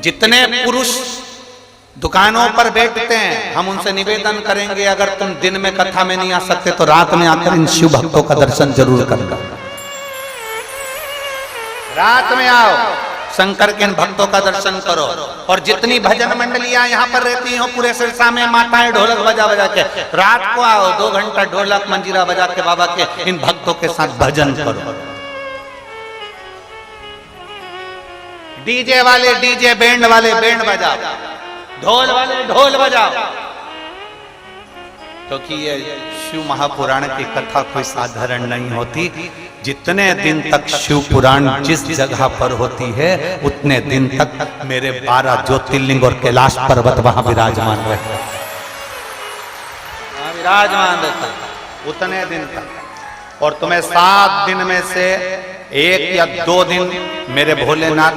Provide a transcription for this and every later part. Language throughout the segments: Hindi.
जितने पुरुष दुकानों पर बैठते हैं, हम उनसे निवेदन करेंगे अगर तुम दिन में कथा में नहीं आ सकते तो रात में आकर इन शिव भक्तों का दर्शन जरूर करना। रात में आओ, शंकर के इन भक्तों का दर्शन करो। और जितनी भजन मंडलियां यहाँ पर रहती हो पूरे सिरसा में, माताएं ढोलक बजा बजा के, रात को आओ 2 घंटा ढोलक मंजीरा बजा के बाबा के इन भक्तों के साथ भजन करो। डीजे वाले डीजे, बैंड वाले बैंड बजाओ, ढोल वाले ढोल बजाओ, क्योंकि ये शिव महापुराण की कथा कोई साधारण नहीं होती। जितने दिन तक शिव पुराण जिस जगह पर होती है उतने दिन तक मेरे 12 ज्योतिर्लिंग और कैलाश पर्वत वहां विराजमान रहते हैं, विराजमान रहता उतने दिन तक। और तुम्हें 7 दिन में से 1 या 2 दिन मेरे भोलेनाथ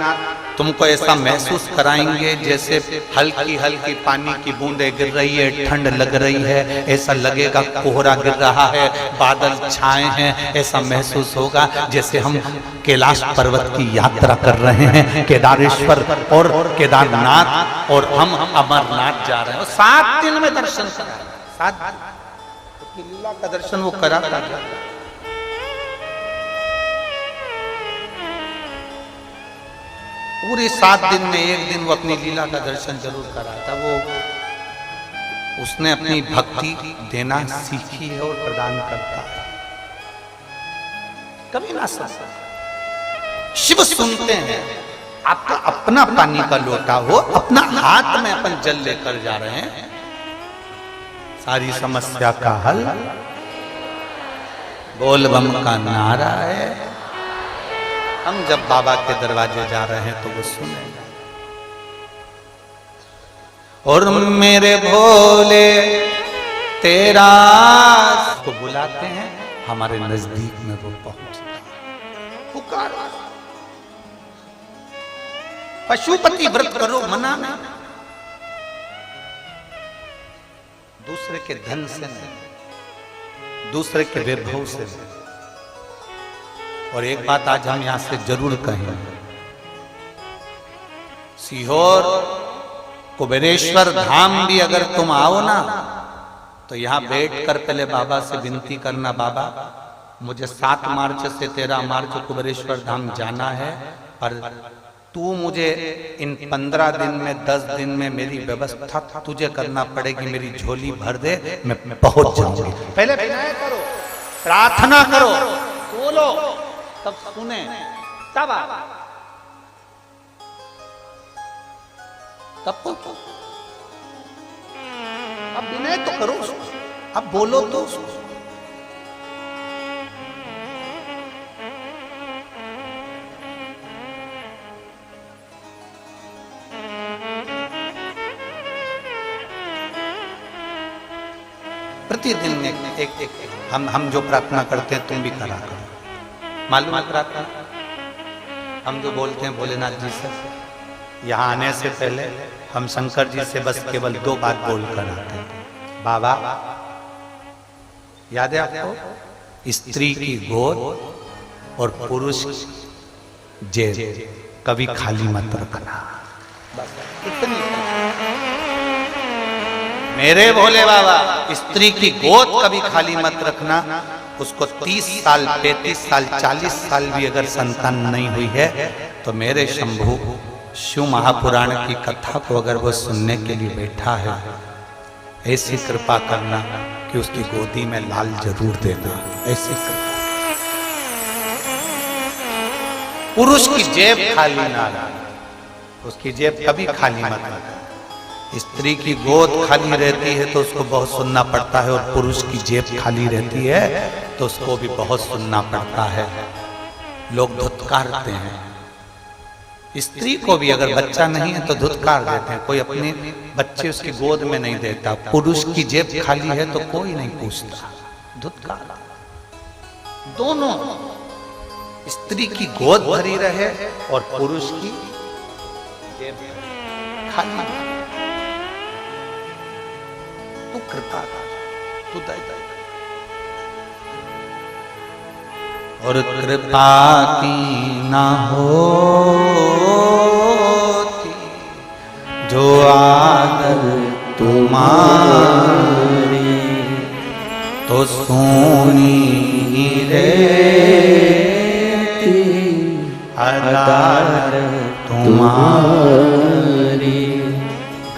तुमको ऐसा महसूस कराएंगे जैसे हल्की हल्की पानी की बूंदें गिर रही है, ठंड लग रही है, ऐसा लगेगा कोहरा गिर रहा है, बादल छाए हैं, ऐसा महसूस होगा जैसे हम कैलाश पर्वत की यात्रा कर रहे हैं, केदारेश्वर और केदारनाथ, और हम अमरनाथ जा रहे हैं। 7 दिन में दर्शन करा, 7 लीला का दर्शन वो करा। पूरे 7 दिन में 1 दिन वो अपनी लीला का दर्शन जरूर करा था। वो उसने अपनी भक्ति देना सीखी है और प्रदान करता है, कभी ना सकता। शिव सुनते हैं, आपका अपना पानी का लोटा हो, अपना हाथ में अपन जल लेकर जा रहे हैं, सारी समस्या का हल बोल बम का नारा है। हम जब बाबा के दरवाजे जा रहे हैं तो वो सुनेगा। और मेरे भोले तेरा को बुलाते हैं, हमारे नजदीक में वो पहुंचता है। पुकार पशुपति व्रत करो, मना नहीं, दूसरे के धन से नहीं, दूसरे के वैभव से नहीं। और एक बात आज हम यहां से जरूर कहें, सीहोर कुबेरेश्वर धाम भी अगर तुम आओ ना तो यहां बैठकर पहले बाबा से विनती करना, बाबा मुझे 7 मार्च से 13 मार्च कुबेरेश्वर धाम जाना है, पर तू मुझे इन 15 दिन में 10 दिन में मेरी व्यवस्था तुझे करना पड़ेगी, मेरी झोली भर दे, मैं पहुंच जाऊंगी। पहले विनय करो, प्रार्थना करो, बोलो, तब सुने, तब अब विनय तो करो, अब बोलो तो। प्रतिदिन एक हम जो प्रार्थना करते हैं तुम भी करा करो। मालूम है प्रार्थना हम जो बोलते हैं भोलेनाथ जी से, यहाँ आने से पहले हम शंकर जी से बस केवल 2 बात बोल कर आते हैं। बाबा, याद है आपको, स्त्री की गोद और पुरुष जेब कभी खाली मत रखना। इतनी मेरे भोले बाबा, स्त्री की गोद कभी खाली मत रखना। उसको 30 साल 35 साल 40 साल भी अगर संतान नहीं हुई है तो मेरे शंभू शिव महापुराण की कथा को अगर वो सुनने के लिए बैठा है, ऐसी कृपा करना कि उसकी गोदी में लाल जरूर देना। ऐसी कृपा, पुरुष की जेब खाली ना रखना, उसकी जेब कभी खाली मत रखना। स्त्री की गोद खाली रहती है तो उसको बहुत सुनना पड़ता है, और पुरुष की जेब खाली रहती है तो उसको भी बहुत सुनना पड़ता है। लोग धुतकारते हैं, स्त्री को भी अगर बच्चा नहीं है तो धुतकार देते हैं, कोई अपने बच्चे उसकी गोद में नहीं देता। पुरुष की जेब खाली है तो कोई नहीं पूछता, धुतकार। दोनों, स्त्री की गोद भरी रहे और पुरुष की जेब खाली। तू कृपा, तू दया, और कृपा की ना होती जो आदत तुम्हारी तो सोनी रहती अदालत तुम्हारी।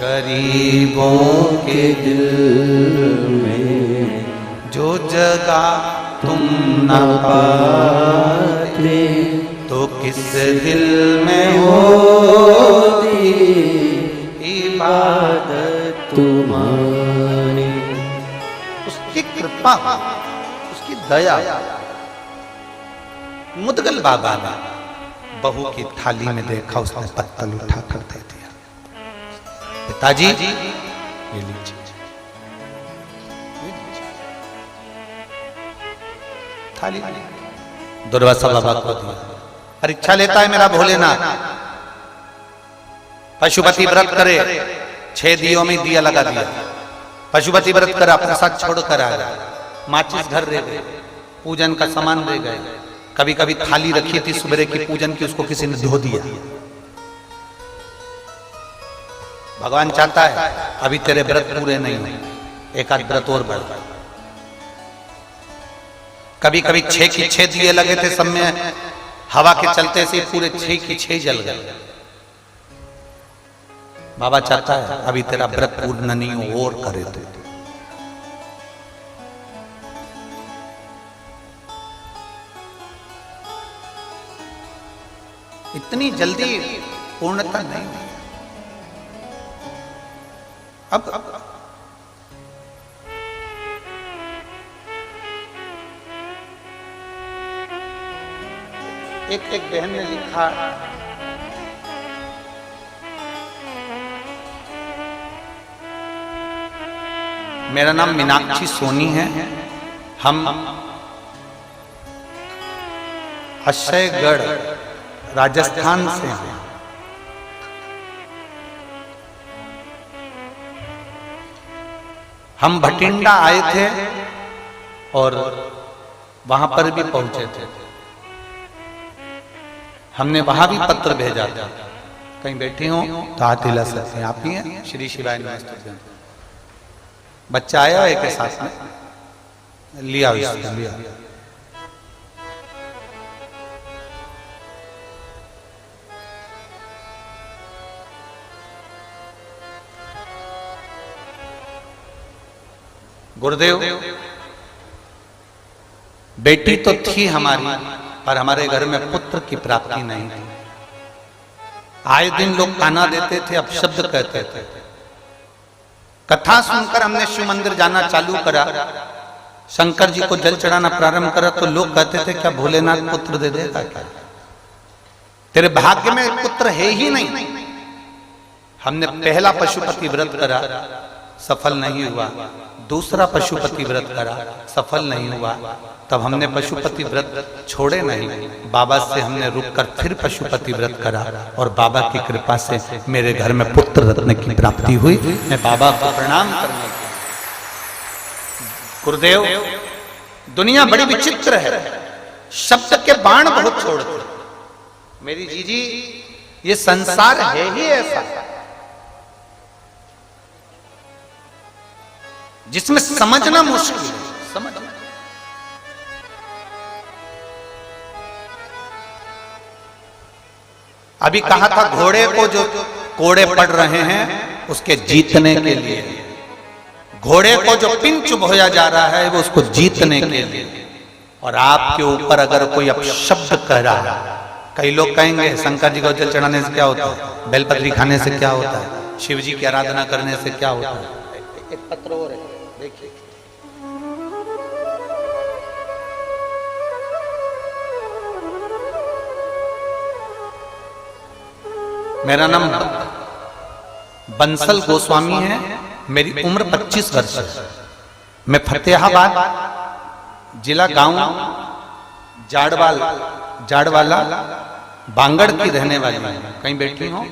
गरीबों के दिल में जो जगह तुम न पाते तो किस दिल में होती इबादत तुम्हारी। उसकी कृपा, उसकी दया। मुदगल बाबा ने बहू की थाली में देखा, उसने पत्तल उठा कर दे दिया। पिताजी ये लीजिए। थाली दुर्वासा बाबा को दिया। परीक्षा लेता है मेरा भोलेनाथ। पशुपति व्रत करे, 6 दियों में दिया लगा दिया। पशुपति व्रत करा, प्रसाद छोड़ कर आया। माचिस घर रह गए, पूजन का सामान रह गए। कभी कभी थाली रखी थी सुबह की पूजन की, उसको किसी ने धो दिया। भगवान चाहता है अभी तेरे व्रत पूरे नहीं हुए, एक आध व्रत और बढ़। कभी कभी 6 की 6 दिए लगे थे सब में, हवा के चलते से पूरे 6 की 6 जल गए। बाबा चाहता है अभी तेरा व्रत पूर्ण नहीं हो, और करे तो। इतनी जल्दी पूर्णता नहीं हुई। अब एक बहन ने लिखा, मेरा नाम मीनाक्षी सोनी है, हम अक्षयगढ़ राजस्थान से हैं। हम भटिंडा आए थे और वहां पर भी पहुंचे थे। हमने वहां भी पत्र भेजा था। कहीं बैठी हो तो हाथ हिला सकते हैं। आप ही हैं? श्री शिवाय नमस्ते। बच्चा आया एक के साथ में लिया, लिया। गुरुदेव, बेटी तो थी हमारी, पर हमारे घर में पुत्र की प्राप्ति नहीं थी। आए दिन लोग ताना देते थे, अपशब्द कहते थे। कथा सुनकर हमने शिव मंदिर जाना चालू करा, शंकर जी को जल चढ़ाना प्रारंभ करा, तो लोग कहते थे क्या भोलेनाथ पुत्र दे देगा क्या? तेरे भाग्य में पुत्र है ही नहीं। हमने पहला पशुपति व्रत करा, सफल नहीं हुआ। दूसरा पशुपति व्रत करा, सफल नहीं हुआ। तब हमने पशुपति व्रत छोड़े नहीं, बाबा से हमने रुककर फिर पशुपति व्रत करा और बाबा की कृपा से मेरे घर में पुत्र रत्न की प्राप्ति हुई। मैं बाबा को प्रणाम करने की। गुरुदेव, दुनिया बड़ी विचित्र है, शब्द के बाण बहुत छोड़ते। मेरी जीजी, ये संसार है ही ऐसा जिसमें समझना मुश्किल है। समझना अभी कहा था घोड़े को जो कोड़े पड़ रहे हैं उसके जीतने के लिए, घोड़े को जो पिंच बोया जा रहा है वो उसको जीतने के लिए। और आपके ऊपर अगर कोई अपशब्द कह रहा है, कई लोग कहेंगे शंकर जी को जल चढ़ाने से क्या होता है, बेलपत्री खाने से क्या होता है, शिव जी की आराधना करने से क्या होता है। एक पत्र और है, देखिए। मेरा नाम बंसल गोस्वामी है, मेरी उम्र 25 वर्ष है। मैं फतेहाबाद जिला गांव जाड़वाला बांगड़ की रहने वाली हूं। कहीं बैठी हो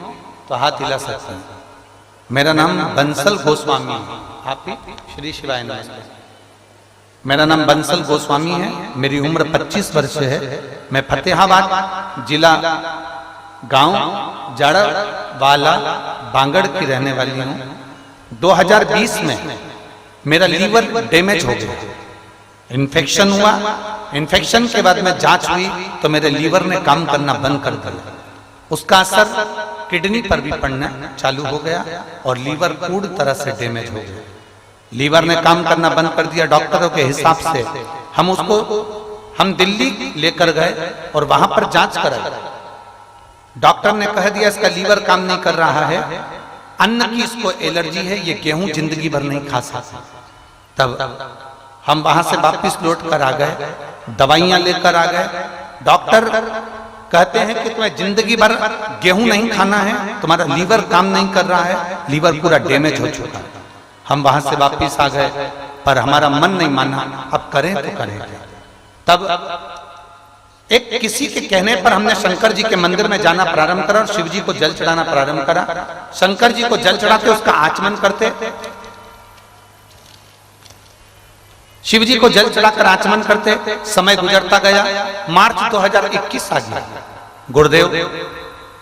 तो हाथ हिला सकते हैं। मेरा नाम बंसल गोस्वामी है। आप ही? श्री शिवाय नमस्ते। मेरा नाम बंसल गोस्वामी है, मेरी उम्र 25 वर्ष है। मैं फतेहाबाद जिला गांव जड़वाला बांगड़ की रहने वाली हूं। 2020 में मेरा लीवर डैमेज हो गया, इन्फेक्शन हुआ। इन्फेक्शन के बाद में जांच हुई तो मेरे लीवर ने काम करना बंद कर दिया। उसका असर किडनी पर भी पड़ना चालू हो गया और लीवर पूरी तरह से डैमेज हो गया। लीवर ने काम करना बंद कर दिया। डॉक्टरों के हिसाब से हम दिल्ली लेकर गए और वहां पर जांच कराई। डॉक्टर ने कह दिया इसका लीवर काम नहीं कर रहा है, अन्न की इसको एलर्जी है, ये गेहूं जिंदगी भर नहीं खा सकता। तब हम वहां से वापस लौट कर आ गए, दवाइयां लेकर आ गए। डॉक्टर कहते हैं कि तुम्हें जिंदगी भर गेहूं नहीं खाना है, तुम्हारा लीवर काम नहीं कर रहा है, लीवर पूरा डैमेज हो चुका है। हम वहां से वापस आ गए पर हमारा मन नहीं माना, अब करें तो करें क्या। तब एक किसी के कहने पर हमने शंकर जी के मंदिर में जाना प्रारंभ करा और शिव जी को जल चढ़ाना प्रारंभ करा। शंकर जी को जल चढ़ाते उसका आचमन करते, शिव जी को जल चढ़ाकर आचमन करते। समय गुजरता गया, मार्च 2021 आ गया। गुरुदेव,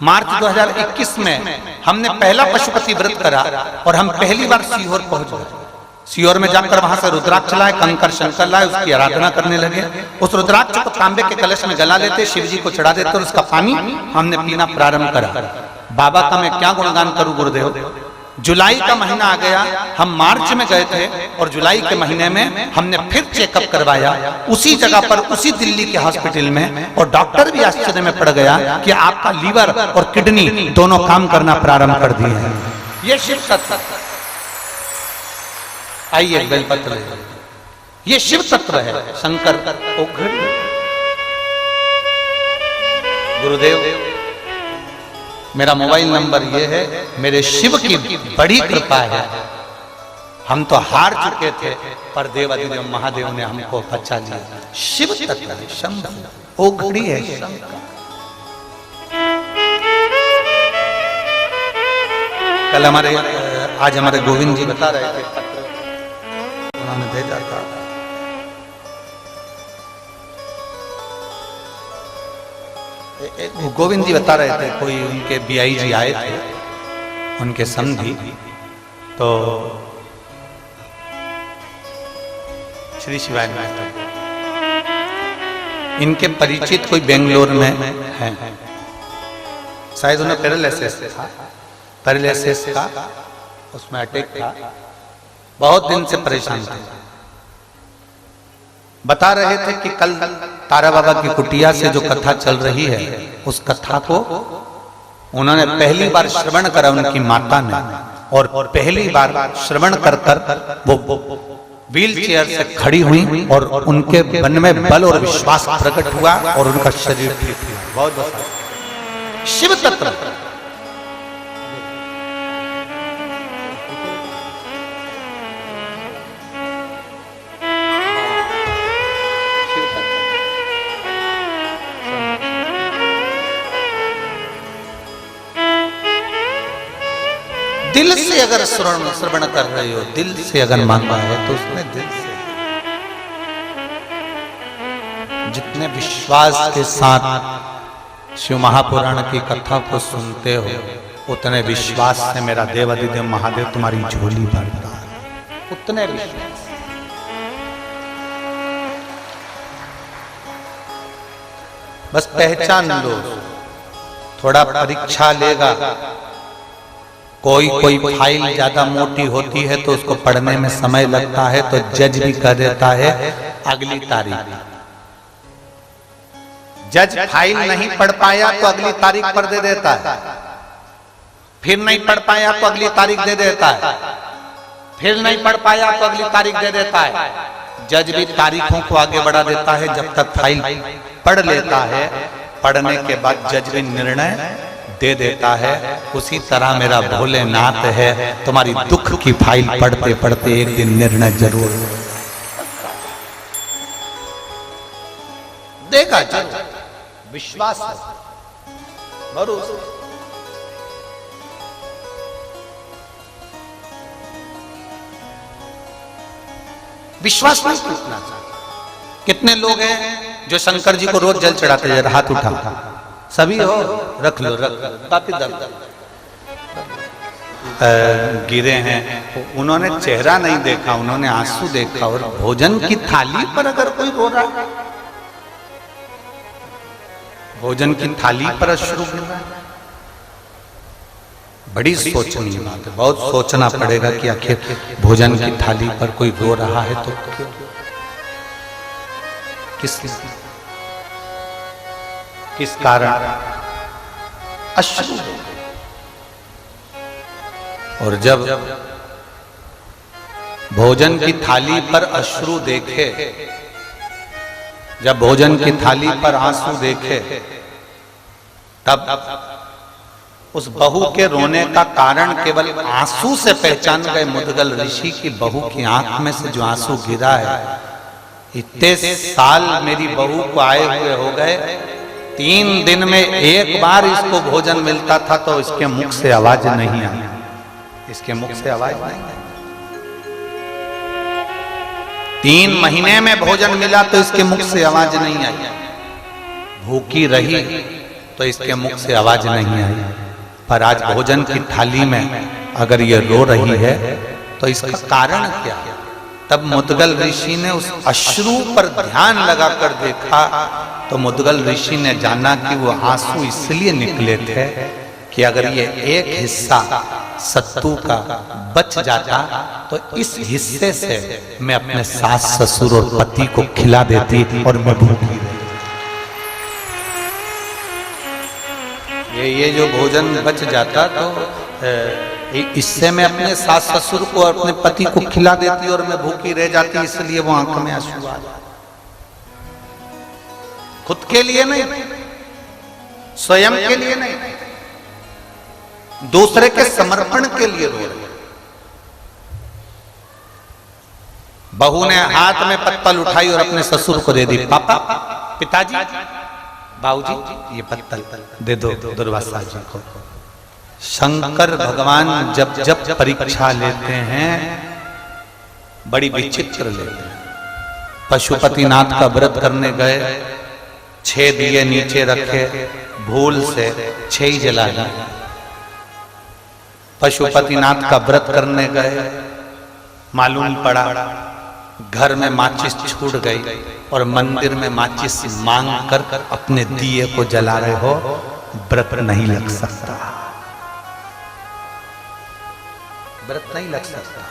मार्च 2021 में हमने पहला पशुपति व्रत करा और हम पहली बार सीहोर पहुंच गए। सीहोर में जाकर वहां से रुद्राक्ष लाए, कंकर शंकर लाए, उसकी आराधना करने लगे। उस रुद्राक्ष को तांबे के कलश में गला लेते, शिव जी को चढ़ा देते और उसका पानी हमने पीना प्रारंभ करा। बाबा का मैं क्या गुणगान करूं गुरुदेव। जुलाई का महीना आ गया, हम मार्च में गए थे और जुलाई के महीने में हमने फिर चेकअप करवाया उसी जगह पर, उसी दिल्ली के हॉस्पिटल में, और डॉक्टर भी आश्चर्य में पड़ गया कि आपका लीवर और किडनी दोनों काम करना प्रारंभ कर दिए हैं। ये शिव तत्व, आइए बेलपत्र, ये शिव तत्व है। शंकर गुरुदेव, मेरा मोबाइल नंबर ये है। मेरे शिव की बड़ी कृपा है, हम तो हार चुके थे पर देवाधिदेव महादेव ने हमको बचा लिया। शिव तत्व है, शंभु ओघड़ी है शंकर। कल आज हमारे गोविंद जी बता रहे थे, उन्होंने भेजा था, गोविंद जी बता रहे थे कोई उनके बीआई जी आए थे, उनके समधी, तो श्री शिवाय में इनके परिचित कोई बेंगलोर में है, शायद उन्हें पैरालिसिस का उसमें अटैक था, बहुत दिन से परेशान थे। बता रहे थे कि कल तारा बाबा की कुटिया से जो कथा चल रही है, उस कथा को उन्होंने पहली बार श्रवण करा उनकी माता ने, और पहली बार श्रवण कर वो व्हील चेयर से खड़ी हुई और उनके मन में बल और विश्वास प्रकट हुआ और उनका शरीर ठीक हुआ। बहुत शिव तत्व। दिल से अगर श्रवण कर रहे हो, दिल से अगर मांगा है तो उसमें दिल से, जितने विश्वास के साथ शिव महापुराण की कथा को सुनते हो, उतने विश्वास से मेरा देवाधिदेव महादेव तुम्हारी झोली भरता है, उतने विश्वास। बस पहचान लो, थोड़ा परीक्षा लेगा। कोई फाइल ज्यादा मोटी होती है तो उसको पढ़ने में समय लगता है, तो जज भी कह देता है अगली तारीख। जज फाइल नहीं पढ़ पाया तो अगली तारीख पर दे देता है, फिर नहीं पढ़ पाया तो अगली तारीख दे देता है, फिर नहीं पढ़ पाया तो अगली तारीख दे देता है। जज भी तारीखों को आगे बढ़ा देता है जब तक फाइल पढ़ लेता है। पढ़ने के बाद जज भी निर्णय दे देता है। उसी तरह मेरा भोलेनाथ है, तुम्हारी दुख की फाइल पढ़ते पढ़ते एक दिन निर्णय जरूर देगा, जरूर। विश्वास है, भरोसा। विश्वास नहीं टूटना चाहिए। कितने लोग हैं जो शंकर जी को रोज जल चढ़ाते हैं? हाथ उठा। सभी हो, रख लो रख लो, काफी दर्द गिरे हैं। उन्होंने चेहरा नहीं देखा, उन्होंने आंसू देखा। और भोजन की थाली पर अगर कोई रो रहा है, भोजन की थाली पर अश्रु गिर रहा है, बड़ी सोचनीय बात है। बहुत सोचना पड़ेगा कि आखिर भोजन की थाली पर कोई रो रहा है तो क्यों, किस कारण अश्रु। और जब भोजन की थाली पर अश्रु देखे, जब भोजन की थाली पर आंसू देखे, तब उस बहू के रोने का कारण केवल आंसू से पहचान गए मुद्गल ऋषि की बहू की आंख में से जो आंसू गिरा है। इतने साल मेरी बहू को आए हुए हो गए, 3 दिन में एक बार इसको भोजन मिलता था तो इसके मुख से आवाज नहीं आई, इसके मुख से आवाज नहीं आई। 3 महीने में भोजन मिला तो इसके मुख से आवाज नहीं आई। भूखी रही तो इसके मुख से आवाज नहीं आई। पर आज भोजन की थाली में अगर ये रो रही है तो इसका कारण क्या है? तब मुद्गल ऋषि ने उस अश्रु पर ध्यान लगाकर देखा तो मुद्गल ऋषि ने जाना कि वो आंसू इसलिए निकले थे कि अगर ये एक हिस्सा सत्तू का बच जाता तो इस हिस्से से मैं अपने सास ससुर और पति को खिला देती और मैं भूखी रहती। ये जो भोजन बच जाता तो इससे मैं अपने सास ससुर को और अपने पति को खिला देती और मैं भूखी रह जाती। इसलिए वो आंखों में आंसू आ जाते। खुद के लिए नहीं, स्वयं के लिए नहीं, दूसरे के समर्पण के लिए रो रहे। बहू ने हाथ में पत्तल उठाई और अपने ससुर को दे दी। पापा, पिताजी, बाबूजी, ये पत्तल दे दो दुर्वासा जी को। शंकर भगवान जब जब परीक्षा लेते हैं बड़ी विचित्र लेते हैं। पशुपतिनाथ का व्रत करने गए, 6 दिए नीचे रखे, भूल से 6 ही जला दिए। पशुपतिनाथ का व्रत करने गए, मालूम पड़ा घर में माचिस छूट गई और मंदिर में माचिस मांग कर अपने दिए को जला रहे हो, व्रत नहीं लग सकता, व्रत नहीं लग सकता।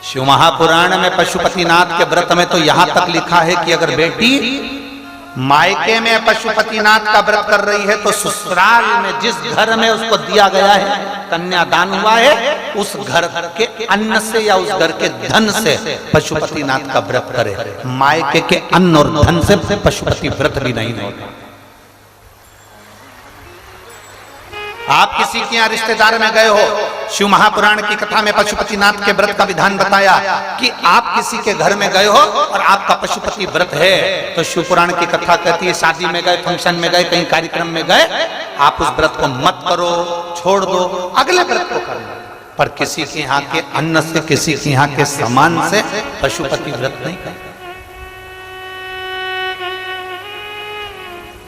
शिव महापुराण में पशुपतिनाथ के व्रत में तो यहां तक लिखा है कि अगर बेटी मायके में पशुपतिनाथ का व्रत कर रही है तो ससुराल में जिस घर में उसको दिया गया है, कन्यादान हुआ है, उस घर के अन्न से या उस घर के धन से पशुपतिनाथ का व्रत करे। मायके के अन्न और धन से पशुपति व्रत भी नहीं होता। आप किसी के यहाँ रिश्तेदार में गए हो, शिव महापुराण की कथा में पशुपतिनाथ के व्रत का विधान बताया कि आप किसी के घर में गए हो और आपका पशुपति व्रत है, तो शिव पुराण की कथा कहती है शादी में गए, फंक्शन में गए, कहीं कार्यक्रम में गए, आप उस व्रत को मत करो, छोड़ दो, अगले व्रत को करना। पर किसी के यहाँ के अन्न से, किसी के यहाँ के सामान से पशुपति व्रत नहीं करना।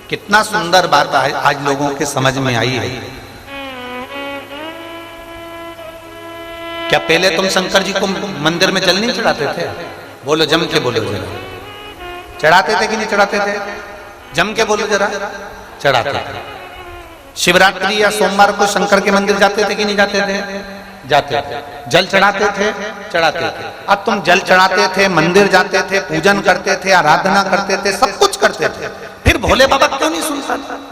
कितना सुंदर बात आज लोगों के समझ में आई है। क्या पहले तुम शंकर जी को मंदिर में जल नहीं चढ़ाते थे? बोलो जम के बोलो जरा, चढ़ाते थे कि नहीं चढ़ाते थे? जम के बोलो जरा, चढ़ाते थे। शिवरात्रि या सोमवार को शंकर के मंदिर जाते थे कि नहीं जाते थे? जाते थे। जल चढ़ाते थे, चढ़ाते थे। अब तुम जल चढ़ाते थे, मंदिर जाते थे, पूजन करते थे, आराधना करते थे, सब कुछ करते थे, फिर भोले बाबा क्यों नहीं सुनता था?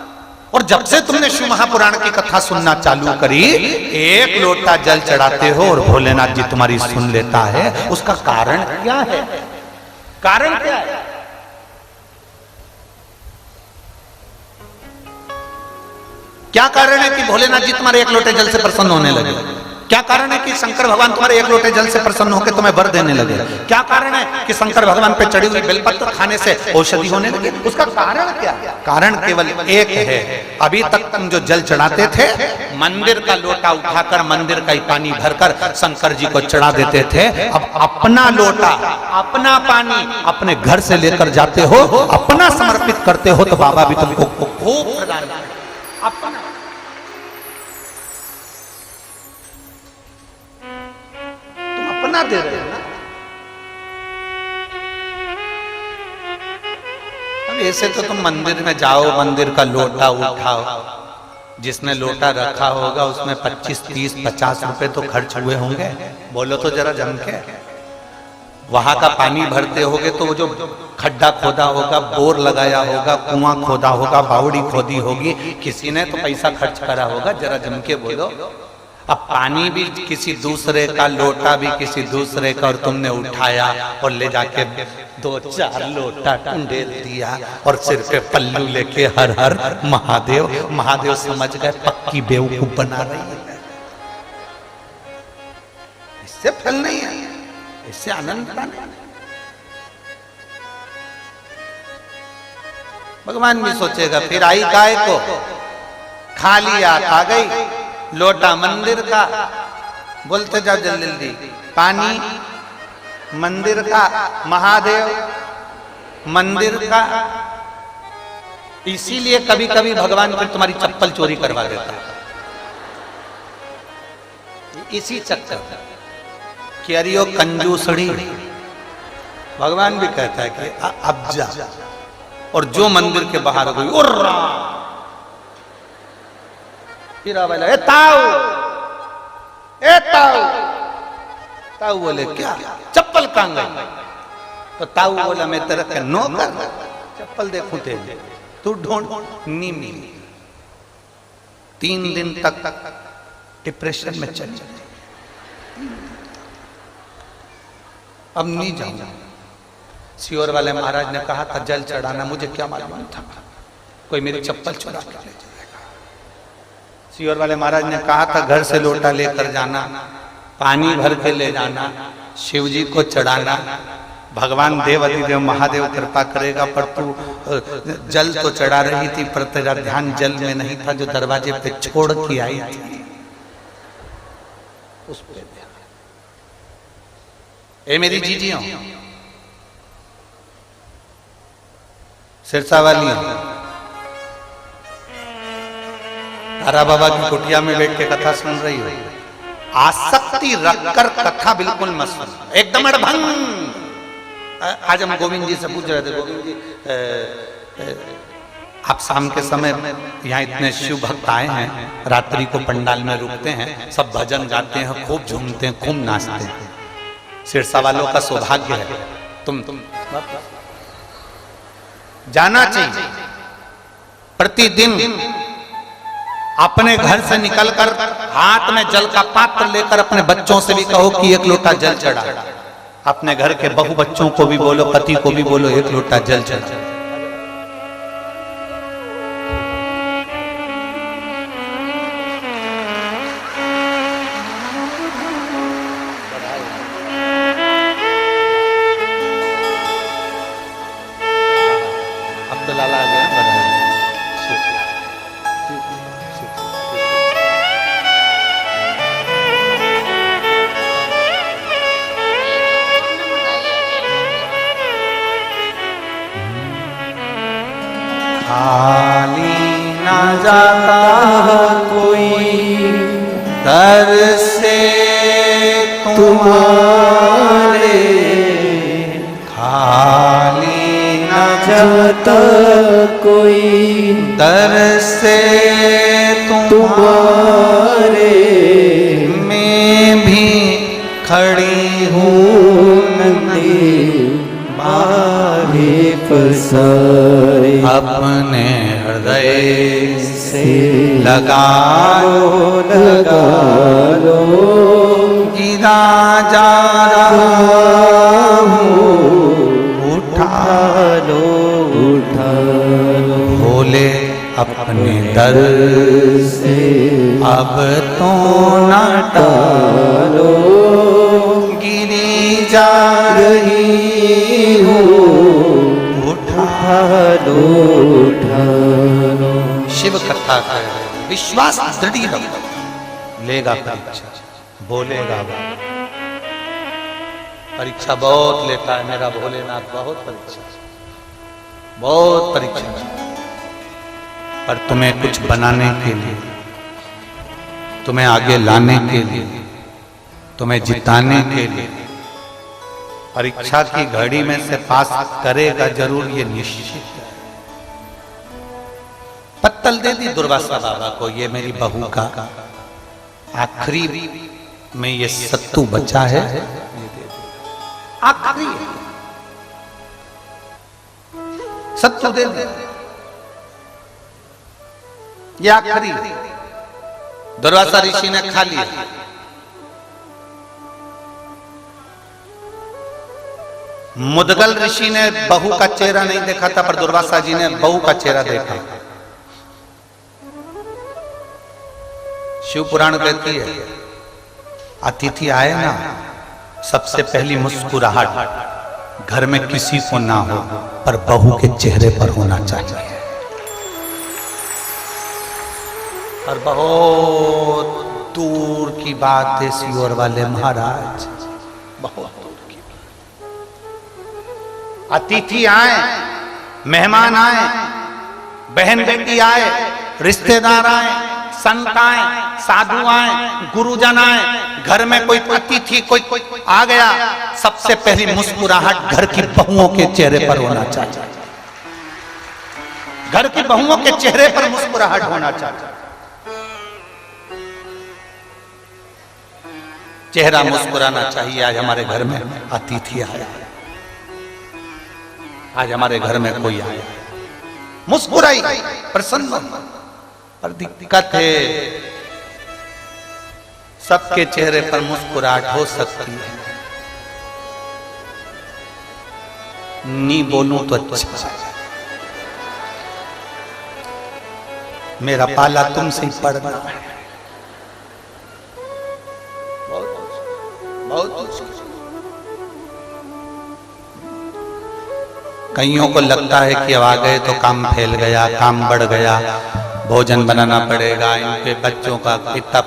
और जब से तुमने शिव महापुराण की कथा सुनना चालू करी, 1 लोटा जल चढ़ाते हो और भोलेनाथ जी तुम्हारी सुन लेता है। उसका कारण क्या है? कारण क्या है? क्या कारण है कि भोलेनाथ जी तुम्हारे 1 लोटे जल से प्रसन्न होने लगे? क्या कारण है कि शंकर भगवान तुम्हारे एक लोटे जल से प्रसन्न होकर तुम्हें वर देने लगे? क्या कारण है कि शंकर भगवान पे चढ़ी हुई बेलपत्र खाने से औषधि होने लगी? उसका कारण क्या? कारण केवल एक है। अभी तक तुम जो जल चढ़ाते थे, मंदिर का लोटा उठाकर मंदिर का ही पानी भरकर शंकर जी को चढ़ा देते थे। अब अपना लोटा, अपना पानी अपने घर से लेकर जाते हो, अपना समर्पित करते हो, तो बाबा भी तुमको खूब प्रदान करेंगे। अपना अपना दे रहे हो ना। अब ऐसे तो तुम मंदिर में जाओ, मंदिर का लोटा उठाओ, जिसने लोटा रखा होगा उसमें 25, 30, 50 रुपए तो खर्च हुए होंगे। बोलो तो जरा जम के। वहां का पानी भरते होगे तो वो जो खड्डा खोदा होगा, बोर लगाया होगा, कुआं खोदा होगा, बावड़ी खोदी होगी, किसी ने तो पैसा खर्च करा होगा। जरा जम के बोलो। अब पानी भी किसी दूसरे का, लोटा भी किसी दूसरे का, और तुमने उठाया और ले जाके 2-4 लोटा टंडेल दिया और सिर पे पल्लू लेके हर हर महादेव महादेव समझ गए पक्की बेवकूफ बना रही है। इससे फल नहीं है, इससे आनंद नहीं। भगवान भी सोचेगा फिर आई गाय को, खा लिया, आ गई लोटा मंदिर का, बोलते जाओ जल्दी जल्दी, पानी मंदिर का, महादेव मंदिर का। इसीलिए कभी कभी भगवान फिर तुम्हारी चप्पल चोरी करवा देता है, इसी चक्कर कि अरियो कंजूसड़ी। भगवान भी कहता है कि अब जा, और जो मंदिर के बाहर गई उर्रा, फिर आवाज लगा, ताऊ ताऊ बोले क्या, चप्पल कहां गई? तो ताऊ बोला मैं तेरा के नौकर, चप्पल देखूं तेरे, तू ढूंढ, नहीं मिली। 3 दिन तक डिप्रेशन में चली, अब नहीं जाऊंगा। सियोर वाले महाराज ने कहा था जल चढ़ाना, मुझे क्या मालूम था कोई मेरी चप्पल चुरा कर ले जाएगा। सियोर वाले महाराज ने कहा था घर से लोटा लेकर जाना, पानी भर के ले जाना, शिव जी को चढ़ाना, भगवान देव अधिदेव महादेव कृपा करेगा। पर तू जल तो चढ़ा रही थी, पर तेरा ध्यान जल में नहीं था जो दरवाजे पे छोड़ के आई थी, उस पे ध्यान। ए मेरी जीजियों, सिरसा वाली, तारा बाबा की कुटिया में बैठ के कथा सुन रही हो, आसक्ति रखकर कथा बिल्कुल मत सुन, एकदम अड़भंग। आज हम गोविंद जी से पूछ रहे थे, गोविंद जी आप शाम के समय यहाँ इतने शिव भक्त आए हैं, रात्रि को पंडाल में रुकते हैं, सब भजन गाते हैं, खूब झूमते हैं, खूब नाचते हैं, सिरसा वालों का सौभाग्य है। तुम जाना चाहिए, प्रतिदिन अपने घर से निकलकर हाथ में जल का पात्र लेकर अपने बच्चों से भी कहो कि 1 लोटा जल चढ़ा। अपने घर के बहु बच्चों को भी बोलो, पति को भी बोलो, 1 लोटा जल चढ़ा। दर से तुम्हारे खाली न जाता कोई, दर से तुम्हारे मैं भी खड़ी हूँ नंदी मारे फसाए, अपने हृदय से लगा लो, गिरा जा रहा हूँ, उठा लो भोले अब अपने दर से अब तो न टालो, गिरी जा रही हूँ, उठा लो उठा लो। शिव कथा कर विश्वास दृढ़ रखो, लेगा परीक्षा, बोलेगा परीक्षा बहुत लेता है मेरा भोलेनाथ, बहुत परीक्षा, बहुत परीक्षा। पर तुम्हें कुछ बनाने के लिए, तुम्हें आगे लाने के लिए, तुम्हें जिताने के लिए परीक्षा की घड़ी में से पास करेगा जरूर, ये निश्चित है। पत्तल दे दी दुर्वासा बाबा को, ये मेरी बहू का आखिरी में ये सत्तू बचा है, आखिरी सत्तू दे दे, ये आखिरी। दुर्वासा ऋषि ने खा लिया। मुदगल ऋषि ने बहू का चेहरा नहीं देखा था, पर दुर्वासा जी ने बहू का चेहरा देखा। शिव पुराण कहती है अतिथि आए ना, सबसे पहली मुस्कुराहट घर में किसी को ना हो, पर बहू के चेहरे पर होना चाहिए। और बहुत दूर की बात है सियोर वाले महाराज, बहुत दूर की बात। अतिथि आए, मेहमान आए, बहन बेटी आए, रिश्तेदार आए, संत आए, साधु आए, गुरुजन आए, घर में कोई अतिथि कोई आ गया, सबसे पहली मुस्कुराहट घर की बहुओं के चेहरे पर होना चाहिए। घर की बहुओं के चेहरे पर मुस्कुराहट होना चाहिए। चेहरा मुस्कुराना चाहिए। आज हमारे घर में अतिथि आया, आज हमारे घर में कोई आया, मुस्कुराई, प्रसन्न। पर दिक्कत है, सबके चेहरे पर मुस्कुराहट हो सकती है, नी बोलूं तो अच्छा। मेरा पाला तुमसे ही पड़ना है, बहुत मुश्किल। कईयों को लगता है कि अब आ गए तो काम फैल गया, काम बढ़ गया, भोजन बनाना पड़ेगा, इनके बच्चों का इतना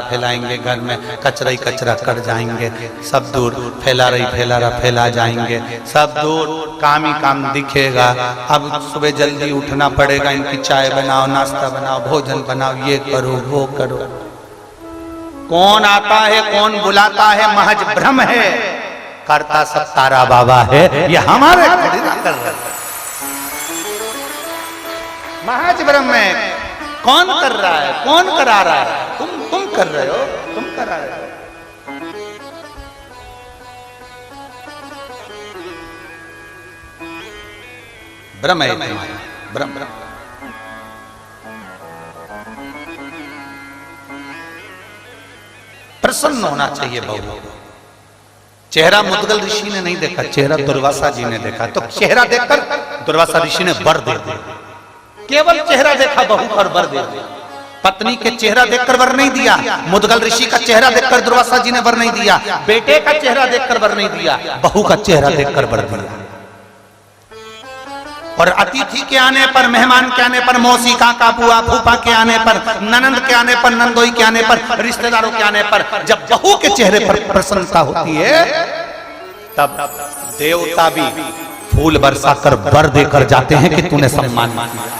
फैलाएंगे, घर में कचरा ही कचरा कर जाएंगे, सब दूर फैला जाएंगे, सब दूर काम ही काम दिखेगा। अब सुबह जल्दी उठना पड़ेगा, इनकी चाय बनाओ, नाश्ता बनाओ, भोजन बनाओ, ये करो वो करो। कौन आता है, कौन बुलाता है, महज भ्रम है, करता सब तारा बाबा है। ये हमारे कर रहे, महज भ्रम है। कौन कर रहा है, कौन करा रहा है? तुम कर रहे हो, तुम करा रहे हो। भ्रम है, भ्रम। प्रसन्न होना चाहिए बहू को। चेहरा मुदगल ऋषि ने नहीं देखा, चेहरा दुर्वासा जी ने देखा। तो चेहरा देखकर दुर्वासा ऋषि ने वर दे दिया। केवल चेहरा देखा बहू पर वर दे दिया। पत्नी के चेहरा देखकर वर नहीं दिया, मुदगल ऋषि का चेहरा देखकर दुर्वासा जी ने वर नहीं दिया, बेटे का चेहरा देखकर वर नहीं दिया, बहू का चेहरा देखकर वर दिया। और अतिथि के आने पर, मेहमान के आने पर, मौसी काका बुआ फूफा के आने पर, ननंद के आने पर, नंदोई के आने पर, रिश्तेदारों के आने पर, जब बहू के चेहरे पर प्रसन्नता होती है, तब देवता भी फूल बरसाकर वर देकर जाते हैं कि तूने सम्मान किया।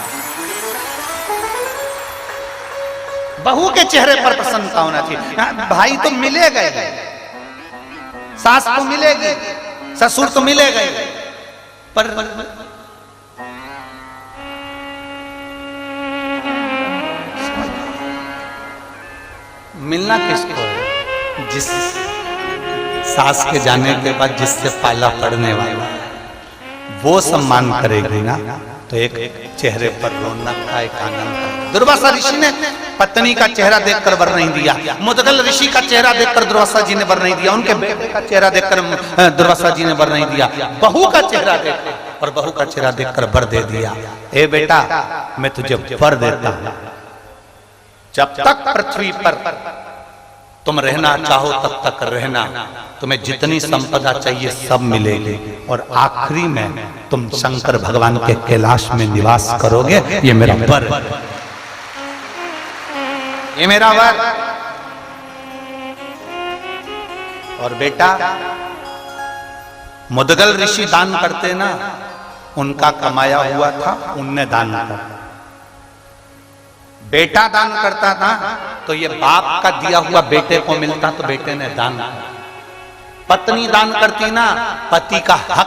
बहू के चेहरे पर प्रसन्नता होना चाहिए। भाई तो मिलेगा ही, सास तो मिलेगी, ससुर तो मिलेगा ही, पर मिलना किसको है? जिस सास के जाने के बाद जिससे पाला पड़ने वाला वो सम्मान करेगी ना, तो एक चेहरे पर रौनक का, एक आनंद का। दुर्वासा ऋषि ने पत्नी का चेहरा देखकर वर नहीं दिया, मुदगल ऋषि का चेहरा देखकर दुर्वासा जी ने वर नहीं दिया, उनके बेटे का चेहरा देखकर दुर्वासा जी ने वर नहीं दिया, बहू का चेहरा देखकर और बहू का चेहरा देखकर वर दे दिया, ए बेटा मैं तुझे वर देता हूं, जब तक पृथ्वी पर तुम रहना चाहो तब तक रहना, तुम्हें जितनी संपदा चाहिए सब मिलेगी, और आखिरी में तुम शंकर भगवान के कैलाश में निवास करोगे। ये मेरा वर, ये मेरा वर। और बेटा मुदगल ऋषि दान करते ना, उनका कमाया हुआ था उनने दान किया। बेटा दान करता था तो ये बाप का दिया हुआ बेटे को मिलता तो बेटे ने दान किया। पत्नी दान करती ना, पति का हक